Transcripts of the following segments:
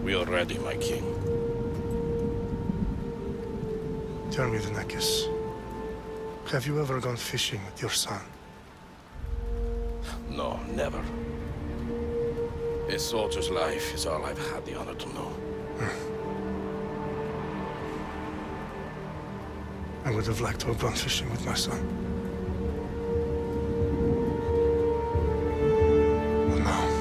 We are ready, my king. Tell me, Vinakis, have you ever gone fishing with your son? No, never. A soldier's life is all I've had the honor to know. I would have liked to have gone fishing with my son. But no.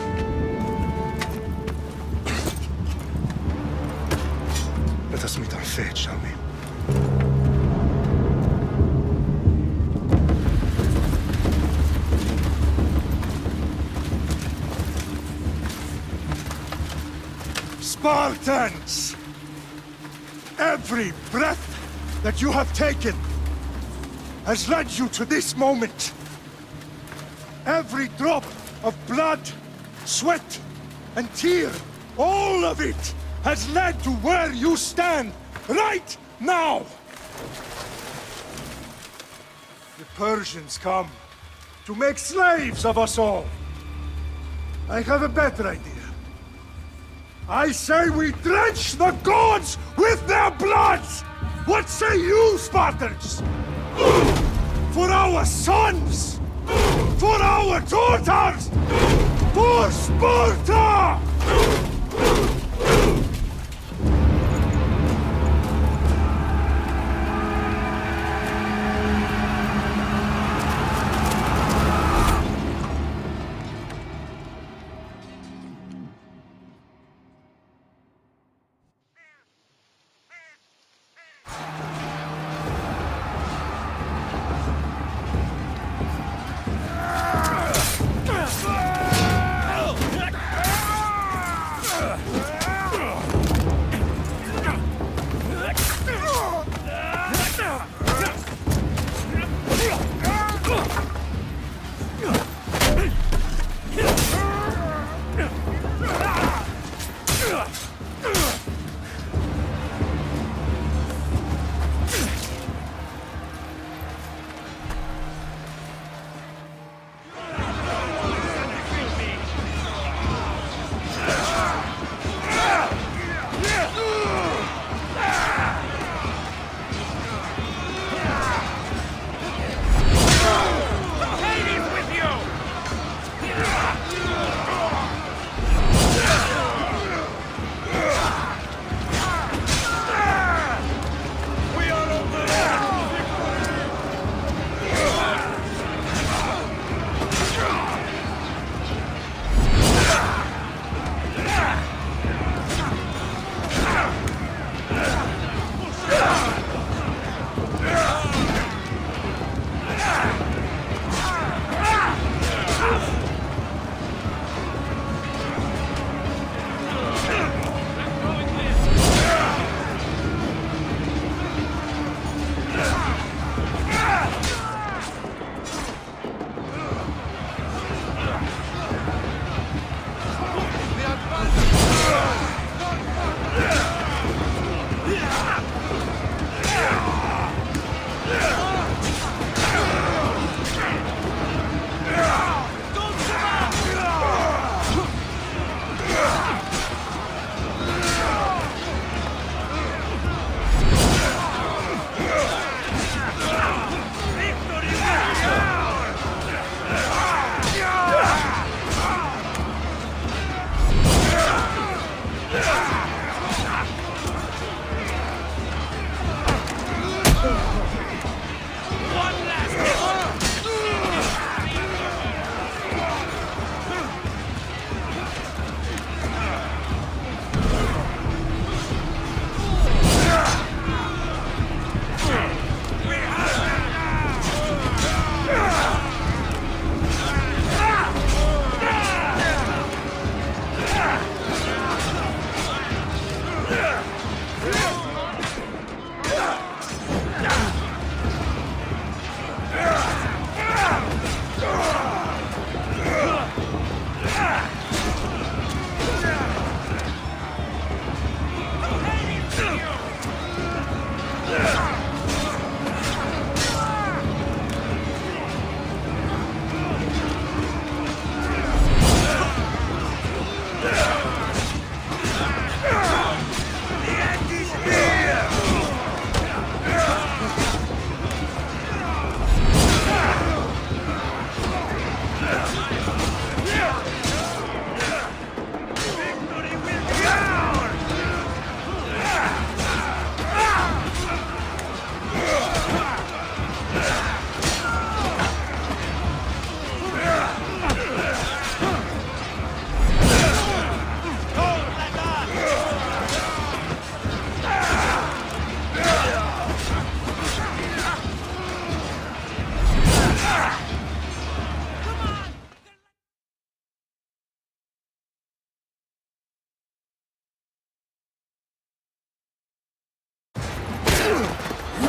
Let us meet our fate, shall we? Spartans! Every breath that you have taken has led you to this moment. Every drop of blood, sweat, and tear, all of it has led to where you stand right now. The Persians come to make slaves of us all. I have a better idea. I say we drench the gods with their blood! What say you, Spartans? For our sons! For our daughters! For Sparta!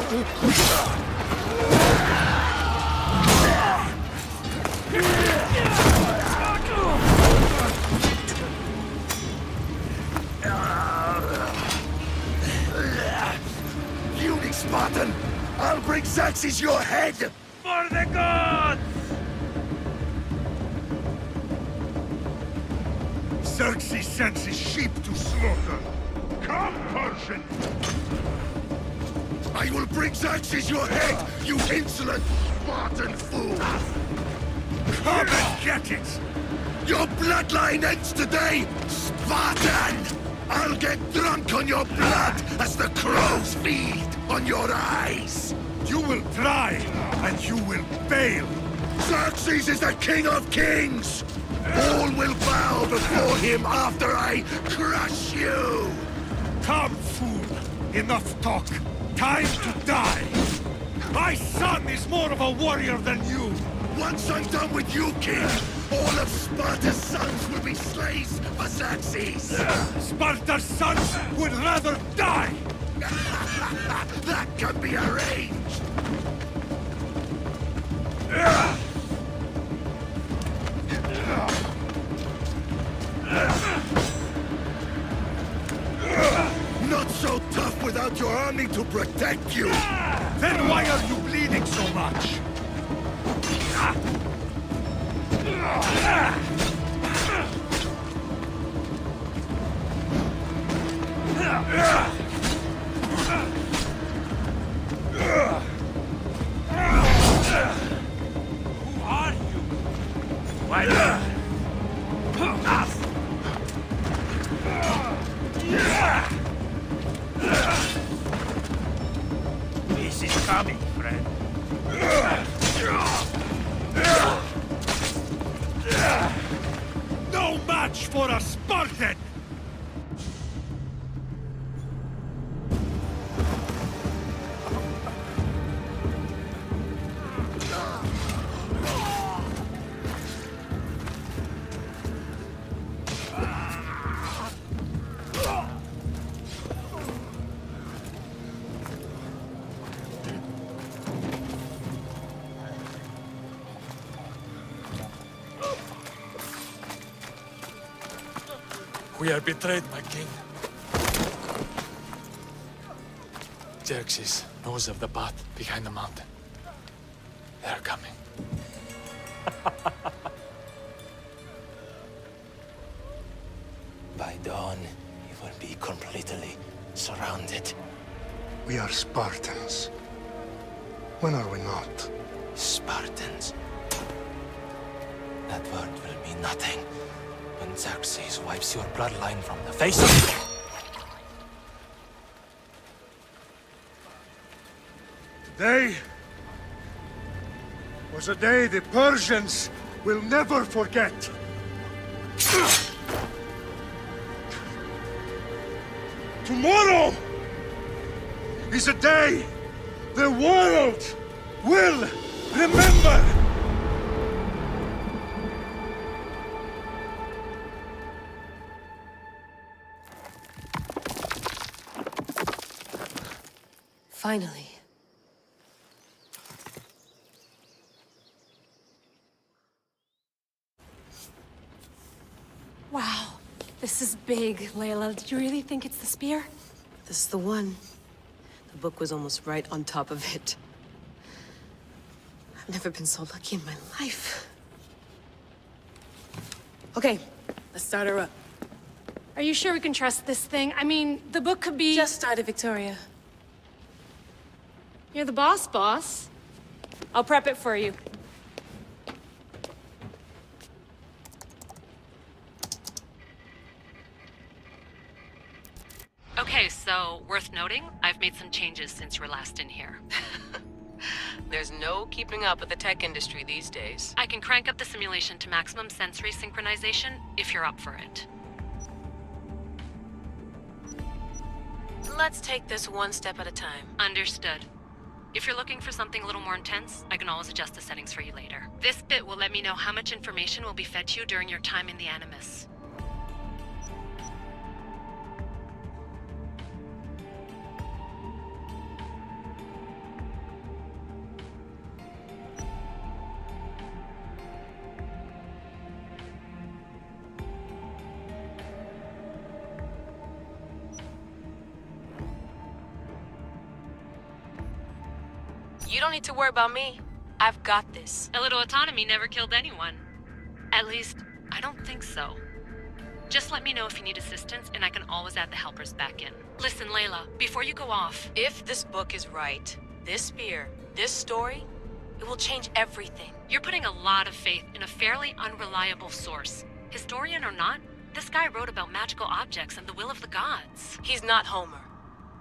Puny Spartan! I'll bring Xerxes your head! For the gods! Xerxes sends his sheep to slaughter. Come, Persian! I will bring Xerxes your head, you insolent Spartan fool! Come and get it! Your bloodline ends today, Spartan! I'll get drunk on your blood as the crows feed on your eyes! You will try, and you will fail! Xerxes is the king of kings! All will bow before him after I crush you! Come, fool! Enough talk! Time to die! My son is more of a warrior than you! Once I'm done with you, king, all of Sparta's sons will be slaves for Xerxes! Sparta's sons would rather die! That can be arranged! Not so tough without your army to protect you! Then why are you bleeding so much? Who are you? Why not? This is coming, friend. No match for a Spartan! We are betrayed, my king. Xerxes knows of the path behind the mountain. They are coming. By dawn, you will be completely surrounded. We are Spartans. When are we not? Spartans. That word will mean nothing when Xerxes wipes your bloodline from the face of... Today was a day the Persians will never forget. Tomorrow is a day the world will remember. Finally. Wow, this is big, Layla. Did you really think it's the spear? This is the one. The book was almost right on top of it. I've never been so lucky in my life. Okay, let's start her up. Are you sure we can trust this thing? I mean, the book could be... Just started, Victoria. You're the boss. I'll prep it for you. Okay, so worth noting, I've made some changes since you were last in here. There's no keeping up with the tech industry these days. I can crank up the simulation to maximum sensory synchronization if you're up for it. Let's take this one step at a time. Understood. If you're looking for something a little more intense, I can always adjust the settings for you later. This bit will let me know how much information will be fed to you during your time in the Animus. You don't need to worry about me. I've got this. A little autonomy never killed anyone. At least, I don't think so. Just let me know if you need assistance, and I can always add the helpers back in. Listen, Layla, before you go off... If this book is right, this spear, this story, it will change everything. You're putting a lot of faith in a fairly unreliable source. Historian or not, this guy wrote about magical objects and the will of the gods. He's not Homer.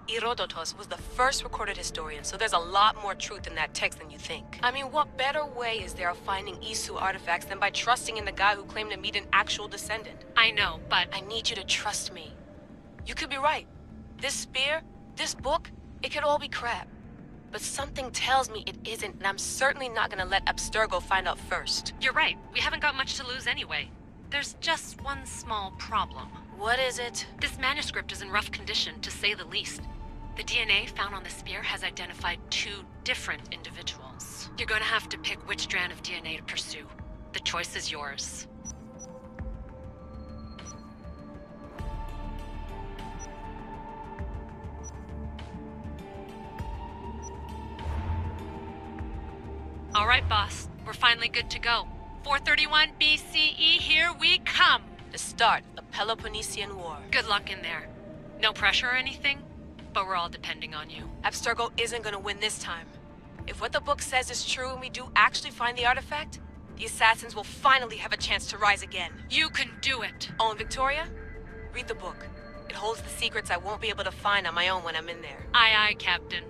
Herodotus was the first recorded historian, so there's a lot more truth in that text than you think. I mean, what better way is there of finding Isu artifacts than by trusting in the guy who claimed to meet an actual descendant? I know, but... I need you to trust me. You could be right. This spear, this book, it could all be crap. But something tells me it isn't, and I'm certainly not gonna let Abstergo find out first. You're right. We haven't got much to lose anyway. There's just one small problem. What is it? This manuscript is in rough condition, to say the least. The DNA found on the spear has identified 2 different individuals. You're gonna have to pick which strand of DNA to pursue. The choice is yours. All right, boss. We're finally good to go. 431 BCE, here we come! The start of the Peloponnesian War. Good luck in there. No pressure or anything, but we're all depending on you. Abstergo isn't gonna win this time. If what the book says is true and we do actually find the artifact, the assassins will finally have a chance to rise again. You can do it! Oh, and Victoria? Read the book. It holds the secrets I won't be able to find on my own when I'm in there. Aye, aye, Captain.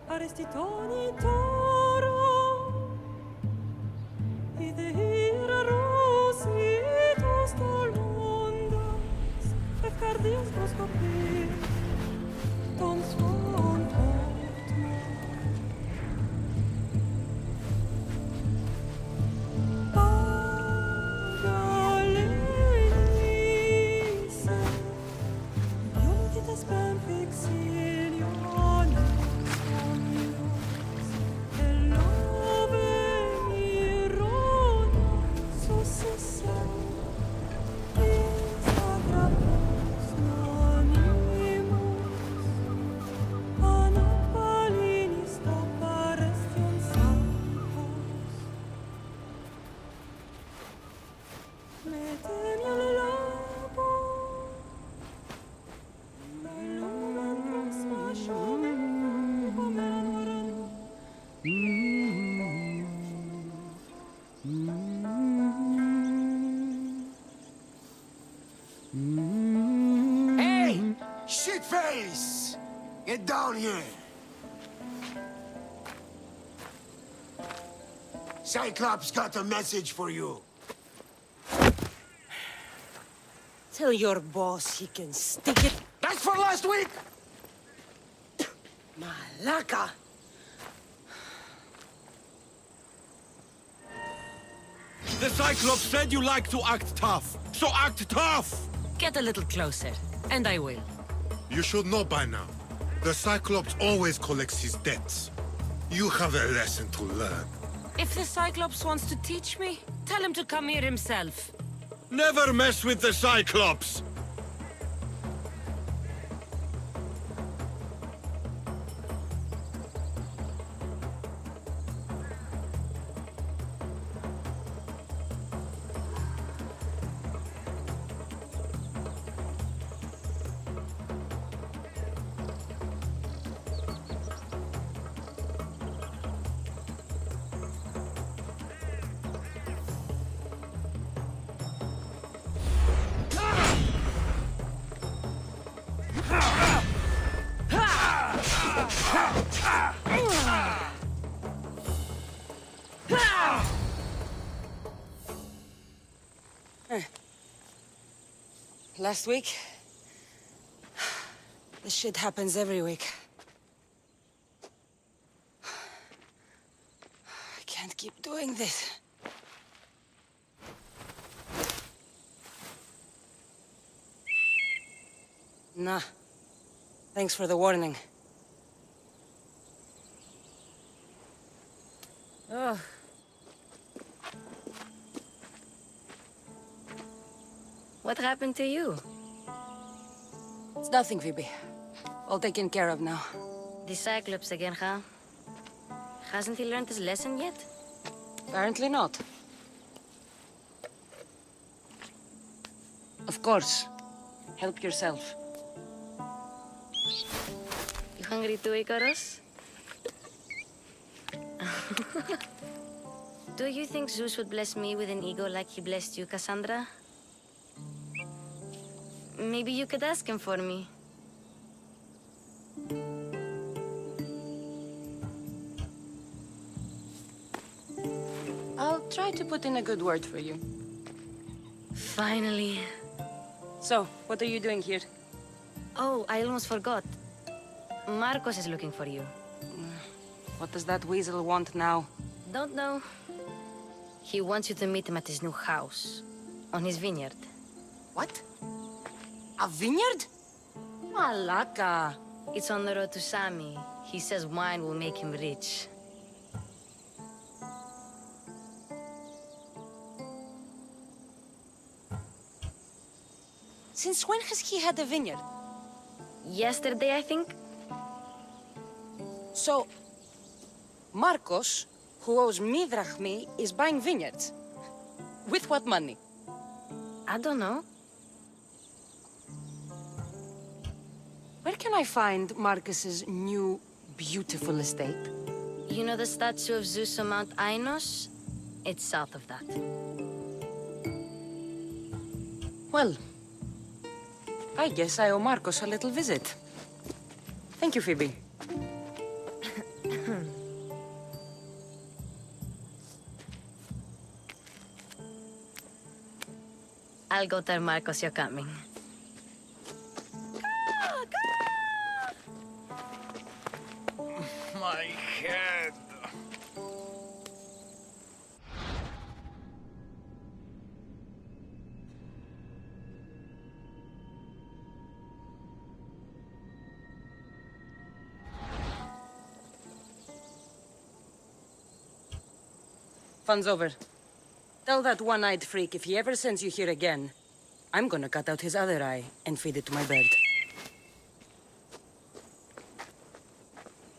Arrestitoni toro Idehira rositos tolmondas Efcardias proscopir Ton svon portma Pagalenise Ionitas ben fixilione Hey! Shitface! Get down here! Cyclops got a message for you. Tell your boss he can stick it. That's for last week! Malaka! The Cyclops said you like to act tough, so act tough! Get a little closer, and I will. You should know by now. The Cyclops always collects his debts. You have a lesson to learn. If the Cyclops wants to teach me, tell him to come here himself. Never mess with the Cyclops! Last week? This shit happens every week. I can't keep doing this. Nah. Thanks for the warning. Oh. What happened to you? It's nothing, Phoebe. All taken care of now. The Cyclops again, huh? Hasn't he learned his lesson yet? Apparently not. Of course. Help yourself. You hungry too, Icarus? Do you think Zeus would bless me with an ego like he blessed you, Cassandra? Maybe you could ask him for me. I'll try to put in a good word for you. Finally. So, what are you doing here? Oh, I almost forgot. Marcos is looking for you. What does that weasel want now? Don't know. He wants you to meet him at his new house. On his vineyard. What? A vineyard? Malaka. It's on the road to Sami. He says wine will make him rich. Since when has he had a vineyard? Yesterday, I think. So, Marcos, who owes me drachmi, is buying vineyards. With what money? I don't know. Where can I find Marcus's new, beautiful estate? You know the statue of Zeus on Mount Ainos? It's south of that. Well, I guess I owe Marcos a little visit. Thank you, Phoebe. I'll go tell Marcos you're coming. My head. Fun's over. Tell that one-eyed freak if he ever sends you here again, I'm gonna cut out his other eye and feed it to my bird.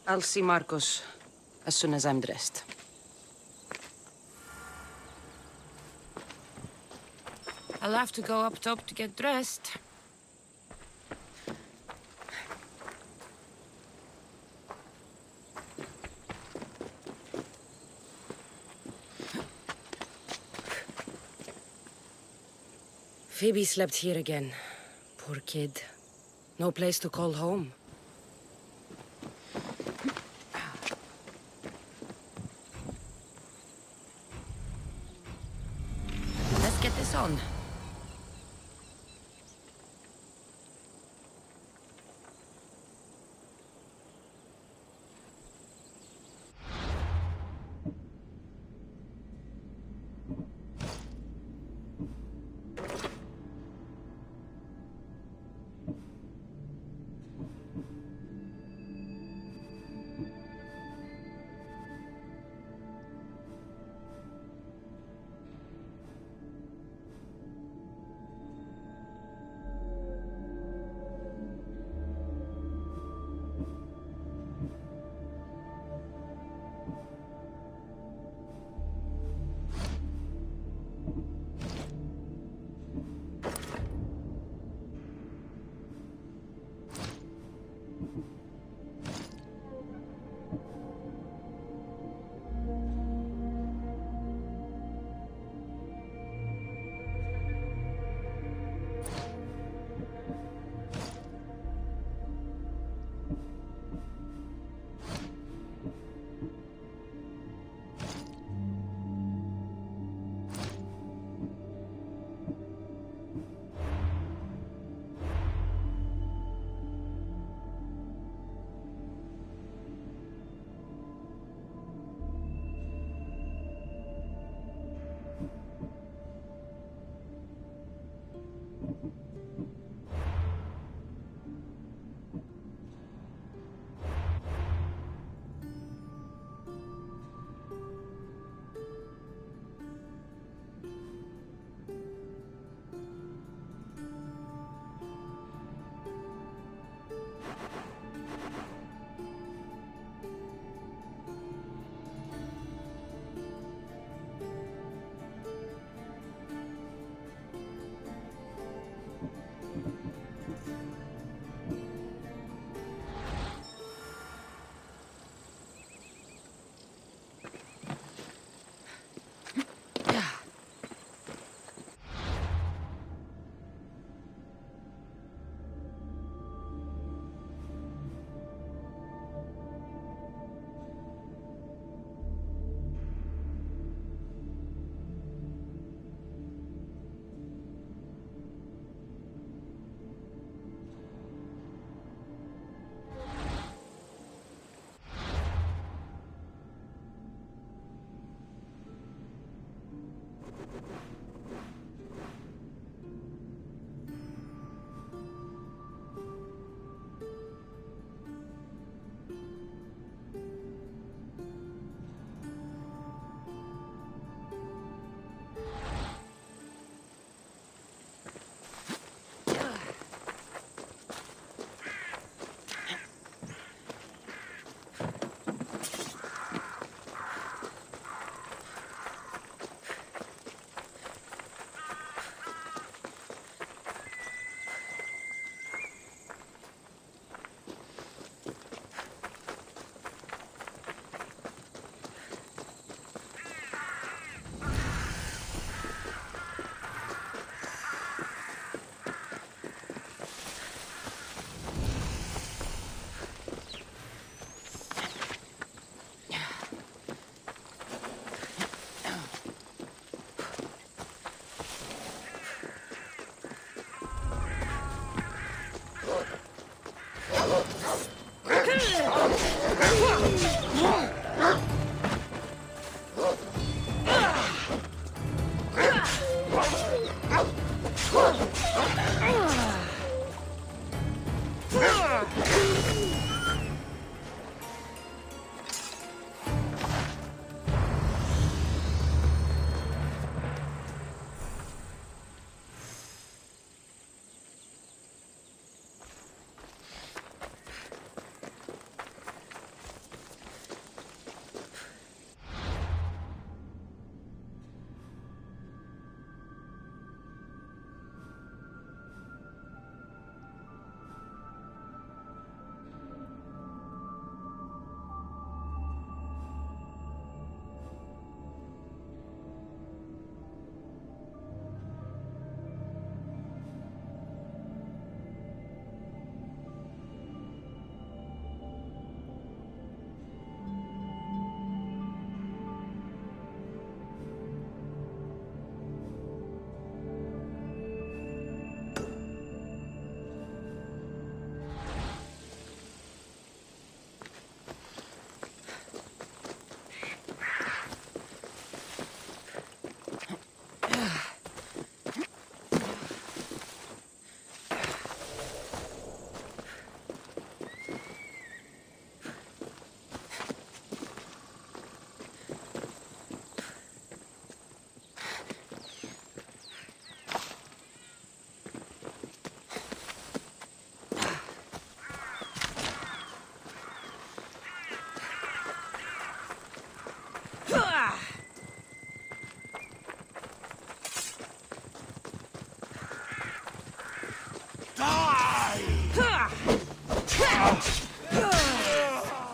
I'll see Marcos as soon as I'm dressed. I'll have to go up top to get dressed. Phoebe slept here again. Poor kid. No place to call home. Let's get this on.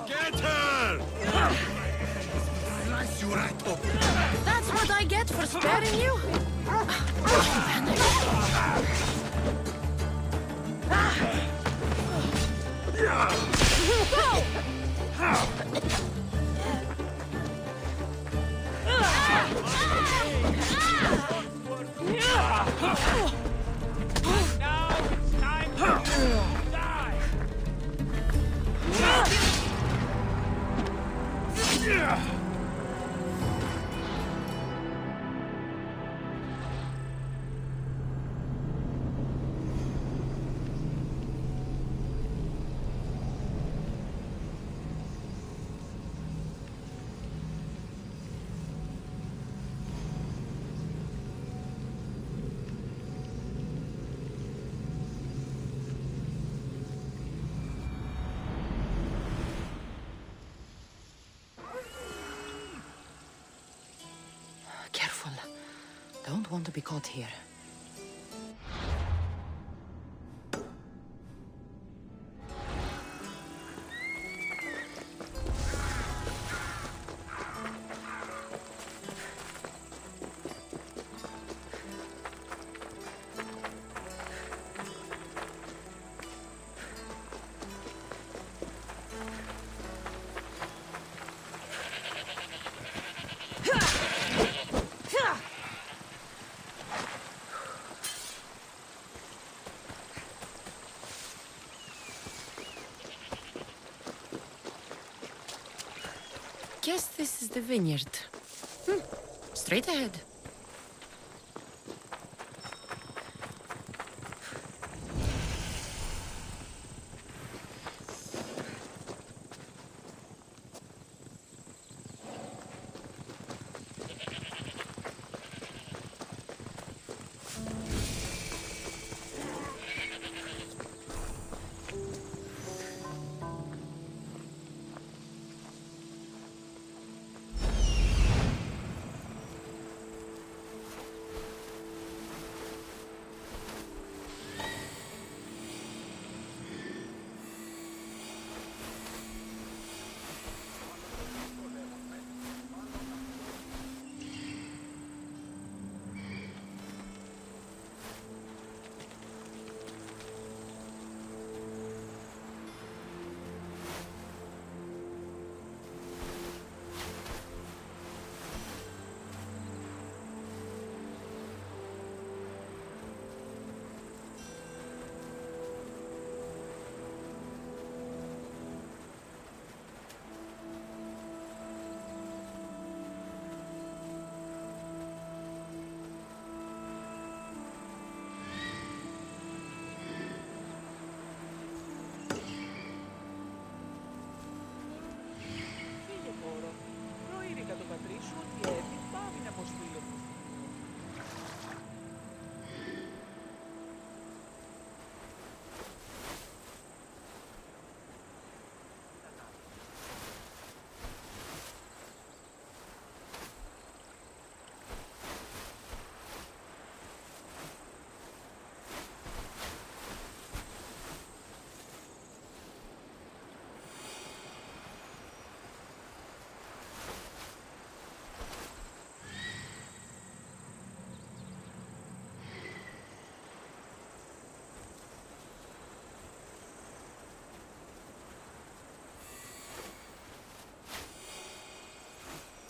Get her! Slice you right open. That's what I get for sparing you? Now it's time to die! Careful. Don't want to be caught here. Guess this is the vineyard. Straight ahead.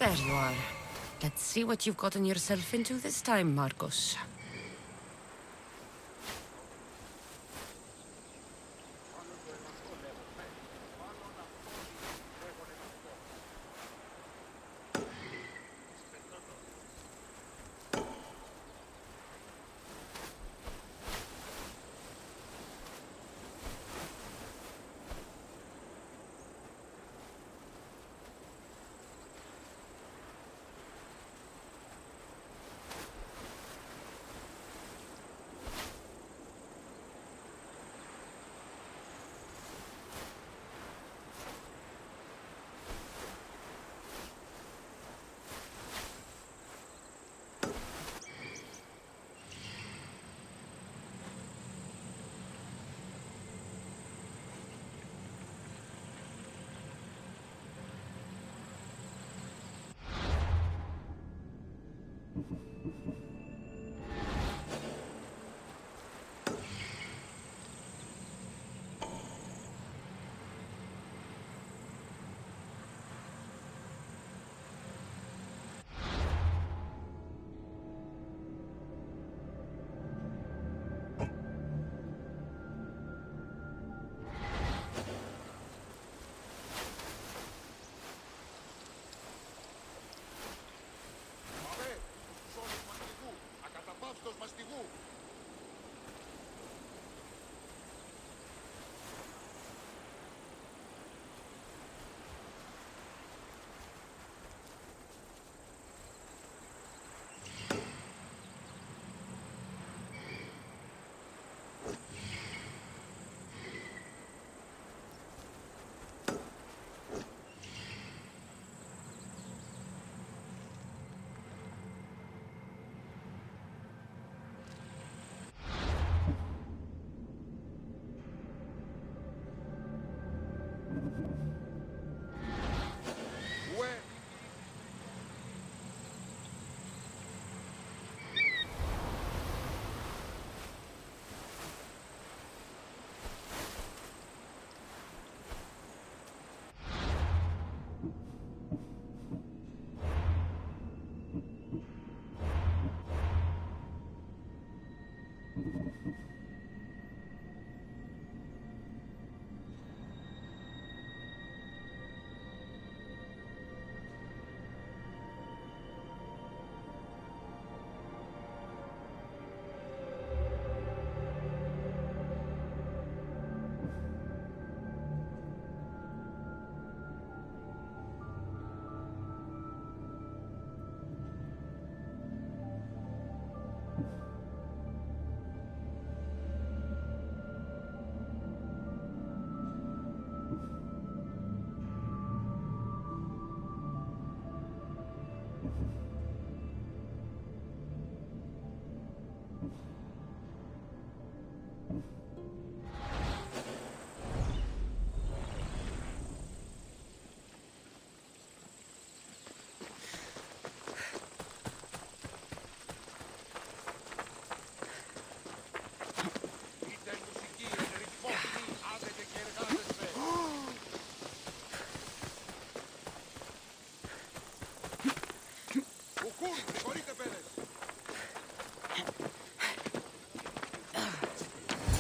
There you are. Let's see what you've gotten yourself into this time, Marcos.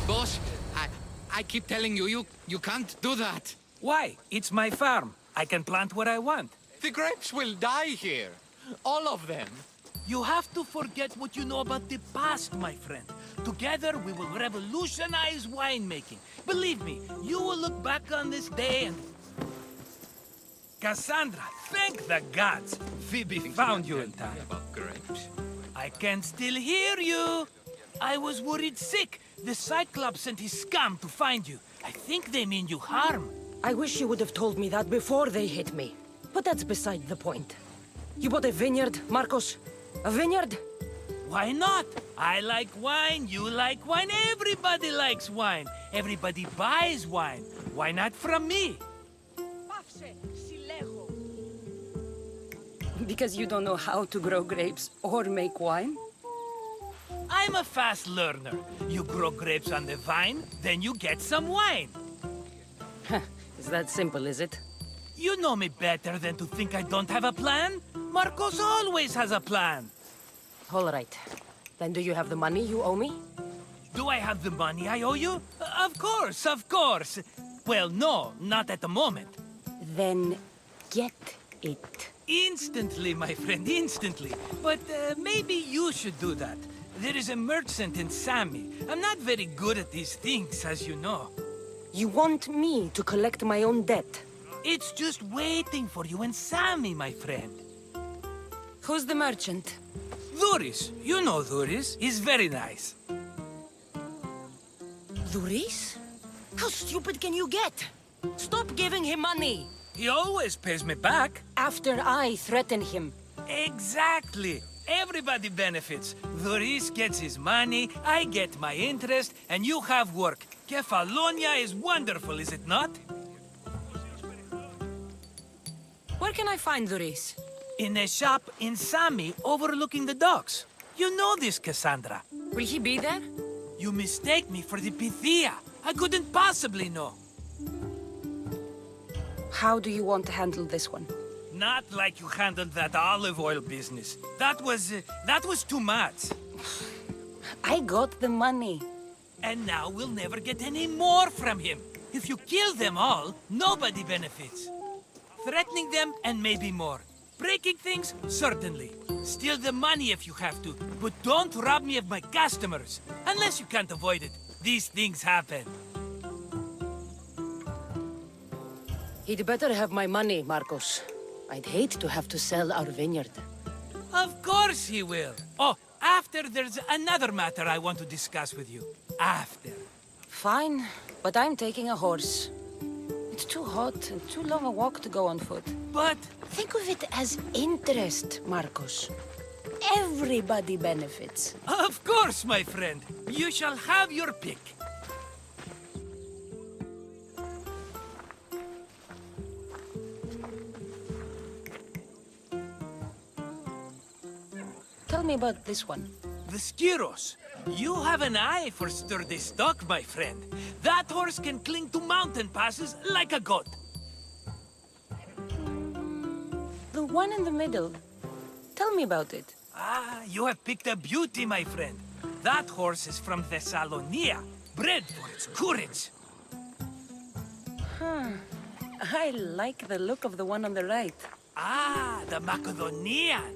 Boss, I keep telling you, you can't do that. Why? It's my farm. I can plant what I want. The grapes will die here. All of them. You have to forget what you know about the past, my friend. Together, we will revolutionize winemaking. Believe me, you will look back on this day and... Cassandra, thank the gods! Phoebe found you in time. About grapes. I can still hear you! I was worried sick. The Cyclops sent his scum to find you. I think they mean you harm. I wish you would have told me that before they hit me. But that's beside the point. You bought a vineyard, Marcos? A vineyard? Why not? I like wine, you like wine, everybody likes wine. Everybody buys wine. Why not from me? Because you don't know how to grow grapes or make wine? I'm a fast learner. You grow grapes on the vine, then you get some wine. Is that simple, is it? You know me better than to think I don't have a plan. Marcos always has a plan. All right. Then do you have the money you owe me? Do I have the money I owe you? Of course, of course. Well, no, not at the moment. Then get it. Instantly, my friend, instantly. But maybe you should do that. There is a merchant in Sami. I'm not very good at these things, as you know. You want me to collect my own debt? It's just waiting for you in Sami, my friend. Who's the merchant? Duris. You know Duris. He's very nice. Duris? How stupid can you get? Stop giving him money! He always pays me back. After I threaten him. Exactly. Everybody benefits. Duris gets his money, I get my interest, and you have work. Kefalonia is wonderful, is it not? Where can I find Duris? In a shop in Sami overlooking the docks. You know this, Cassandra. Will he be there? You mistake me for the Pythia. I couldn't possibly know. How do you want to handle this one? Not like you handled that olive oil business. That was too much. I got the money. And now we'll never get any more from him. If you kill them all, nobody benefits. Threatening them, and maybe more. Breaking things, certainly. Steal the money if you have to, but don't rob me of my customers. Unless you can't avoid it. These things happen. He'd better have my money, Marcos. I'd hate to have to sell our vineyard. Of course he will. Oh, after there's another matter I want to discuss with you. After. Fine, but I'm taking a horse. It's too hot and too long a walk to go on foot. But... think of it as interest, Marcos. Everybody benefits. Of course, my friend. You shall have your pick. Tell me about this one. The Skiros. You have an eye for sturdy stock, my friend. That horse can cling to mountain passes like a goat. The one in the middle. Tell me about it. Ah, you have picked a beauty, my friend. That horse is from Thessalonia, bred for its courage. I like the look of the one on the right. Ah, the Macedonian.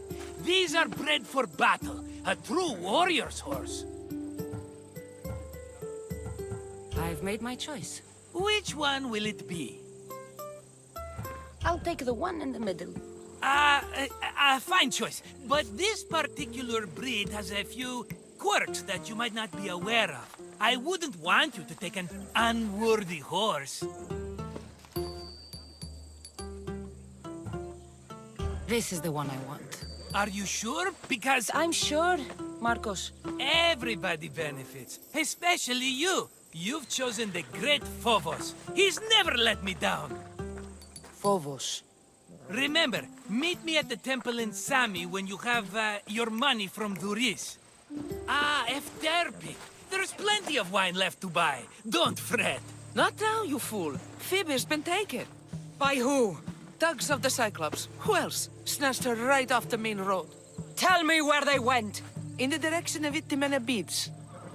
These are bred for battle, a true warrior's horse. I've made my choice. Which one will it be? I'll take the one in the middle. Fine choice. But this particular breed has a few quirks that you might not be aware of. I wouldn't want you to take an unworthy horse. This is the one I want. Are you sure? Because I'm sure, Marcos. everybody benefits, especially you. You've chosen the great Phobos. He's never let me down. Phobos. Remember, meet me at the temple in Sami when you have your money from Duris. Ah, Efterpi. There's plenty of wine left to buy. Don't fret. Not now, you fool. Phoebe's been taken. By who? Thugs of the Cyclops. Who else? Snatched her right off the main road. Tell me where they went. In the direction of Itimena Beach.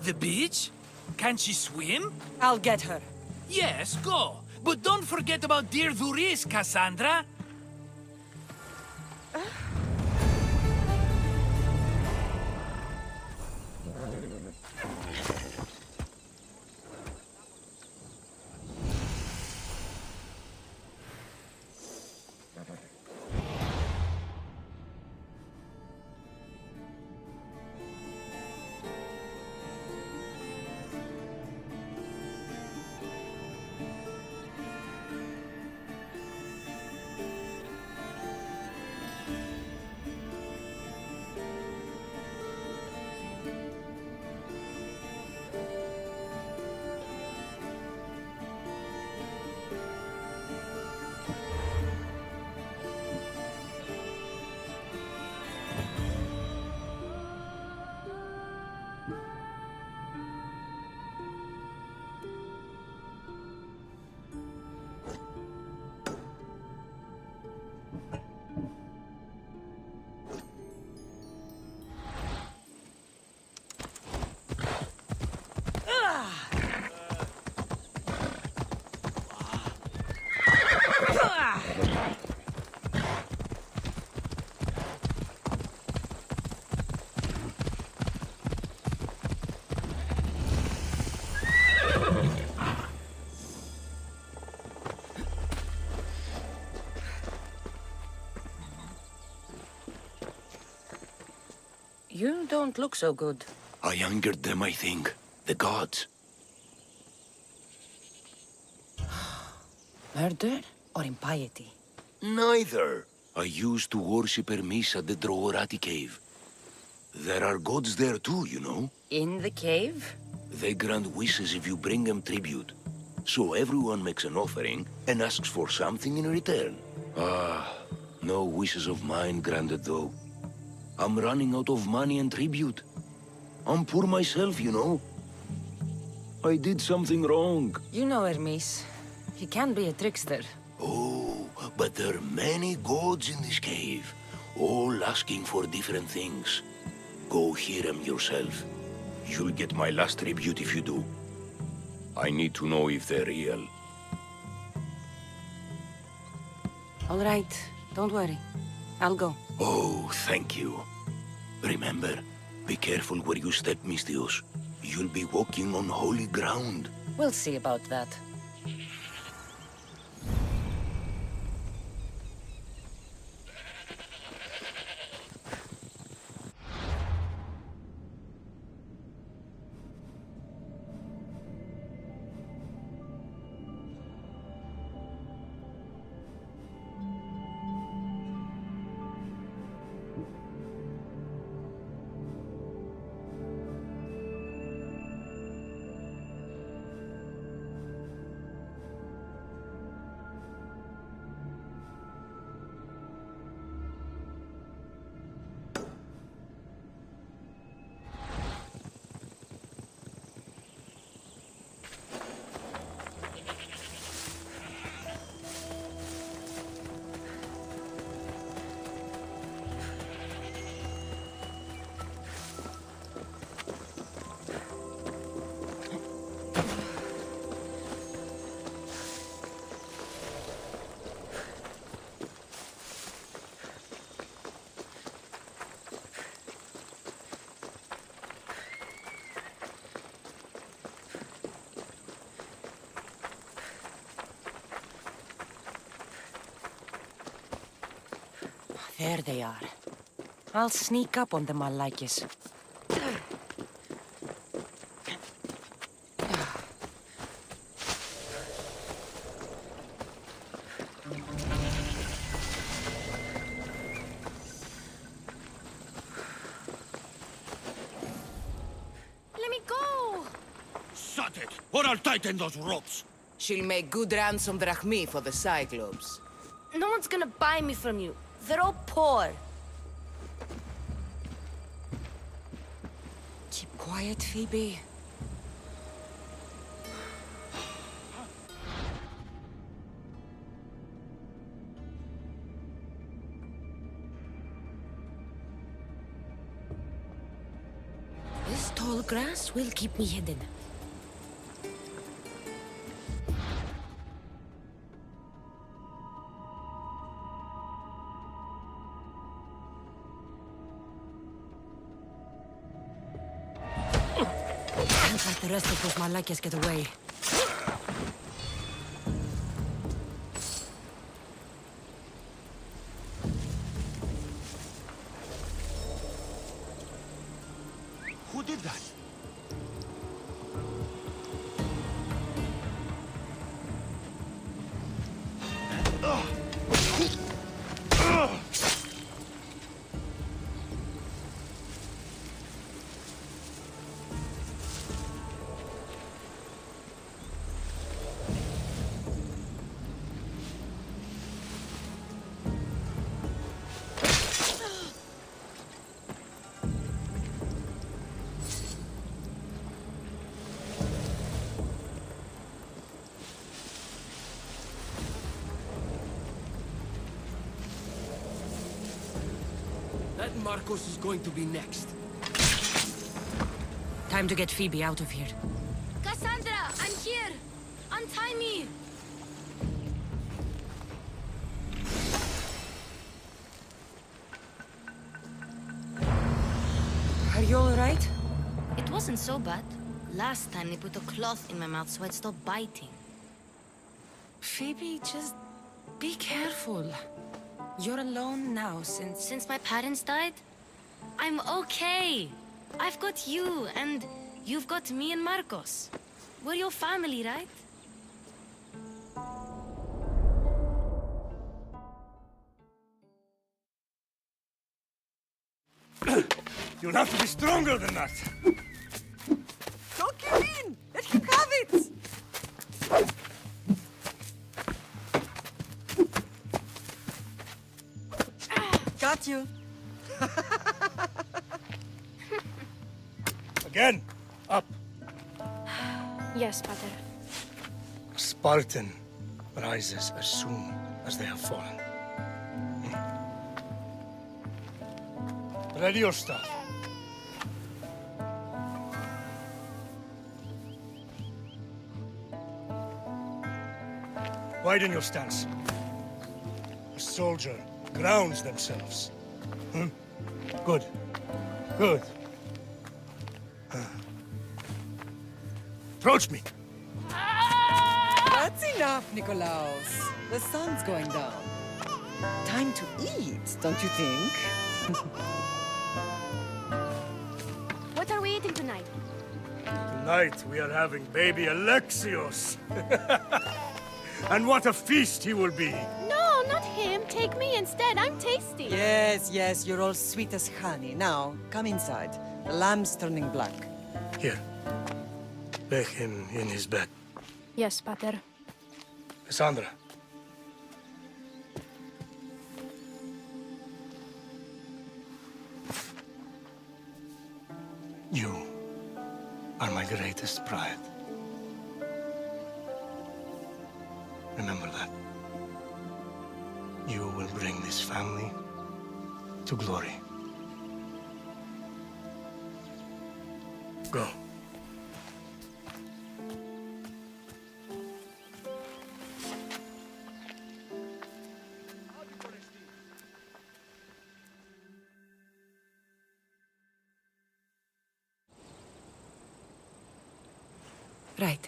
The beach? Can she swim? I'll get her. Yes, go. But don't forget about dear Duris, Cassandra. You don't look so good. I angered them, I think. The gods. Murder or impiety? Neither. I used to worship Hermes at the Droorati cave. There are gods there too, you know. In the cave? They grant wishes if you bring them tribute. So everyone makes an offering and asks for something in return. Ah, no wishes of mine granted though. I'm running out of money and tribute. I'm poor myself, you know. I did something wrong. You know Hermes. He can be a trickster. Oh, but there are many gods in this cave, all asking for different things. Go hear them yourself. You'll get my last tribute if you do. I need to know if they're real. All right, don't worry. I'll go. Oh, thank you. Remember, be careful where you step, Mistios. You'll be walking on holy ground. We'll see about that. There they are. I'll sneak up on them, Malakis. Let me go! Shut it, or I'll tighten those ropes. She'll make good ransom drachmi for the Cyclops. No one's gonna buy me from you. They're all poor. Keep quiet, Phoebe. This tall grass will keep me hidden. Can't let the rest of those Malakias get away. Who did that? That Marcos is going to be next. Time to get Phoebe out of here. Cassandra, I'm here! Untie me! Are you alright? It wasn't so bad. Last time they put a cloth in my mouth so I'd stop biting. Phoebe, just be careful. You're alone now since Since my parents died? I'm okay. I've got you, and you've got me and Marcos. We're your family, right? You'll have to be stronger than that. Don't give in! Let him have it! Got you. Again, up. Yes, Pater. A Spartan rises as soon as they have fallen. Ready your stuff. Widen your stance. A soldier grounds themselves. Good. Good. Approach me. That's enough, Nikolaos. The sun's going down. Time to eat, don't you think? What are we eating tonight? Tonight we are having baby Alexios. And what a feast he will be. No, not him. Take me instead. I'm tasty. Yes, yes, you're all sweet as honey. Now, come inside. The lamb's turning black. Here. Lay him in his bed. Yes, Pater. Cassandra. You are my greatest pride. Remember that. You will bring this family to glory. Go. Right.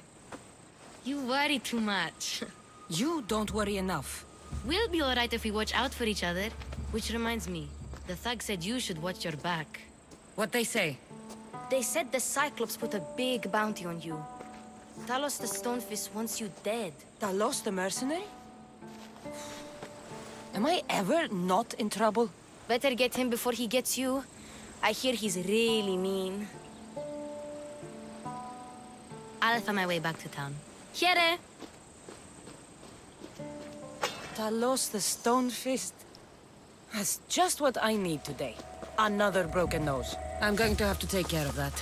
You worry too much. You don't worry enough. We'll be alright if we watch out for each other. Which reminds me, the thug said you should watch your back. What they say? They said the Cyclops put a big bounty on you. Talos the Stonefist wants you dead. Talos the mercenary? Am I ever not in trouble? Better get him before he gets you. I hear he's really mean. I'll find my way back to town. Here! Talos the Stonefist? That's just what I need today. Another broken nose. I'm going to have to take care of that.